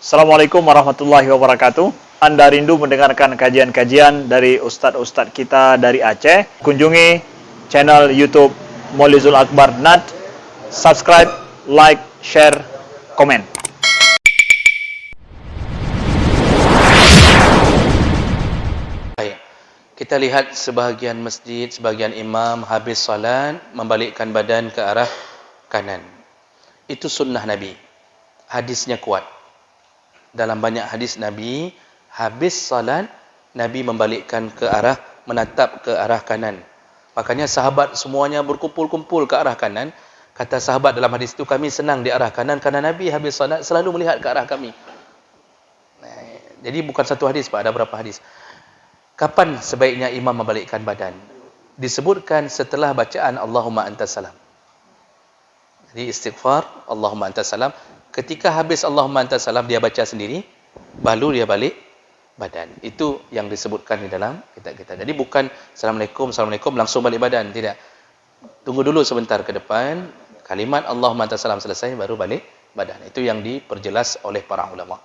Assalamualaikum warahmatullahi wabarakatuh. Anda rindu mendengarkan kajian-kajian dari ustadz-ustadz kita dari Aceh? Kunjungi channel YouTube Maulizul Akbar NAT. Subscribe, like, share, komen. Baik. Kita lihat sebahagian masjid, sebahagian imam habis salat membalikkan badan ke arah kanan. Itu sunnah Nabi. Hadisnya kuat. Dalam banyak hadis Nabi, habis salat Nabi membalikkan ke arah, menatap ke arah kanan. Makanya sahabat semuanya berkumpul-kumpul ke arah kanan. Kata sahabat dalam hadis itu, kami senang di arah kanan kerana Nabi habis salat selalu melihat ke arah kami. Jadi bukan satu hadis, Pak, ada berapa hadis. Kapan sebaiknya imam membalikkan badan? Disebutkan setelah bacaan Allahumma antas salam. Jadi istighfar, Allahumma antas salam. Ketika habis Allahumma antas salam, dia baca sendiri, baru dia balik badan. Itu yang disebutkan di dalam kitab kita. Jadi bukan Assalamualaikum, Assalamualaikum, langsung balik badan. Tidak. Tunggu dulu sebentar ke depan. Kalimat Allahumma antas salam selesai, baru balik badan. Itu yang diperjelas oleh para ulama.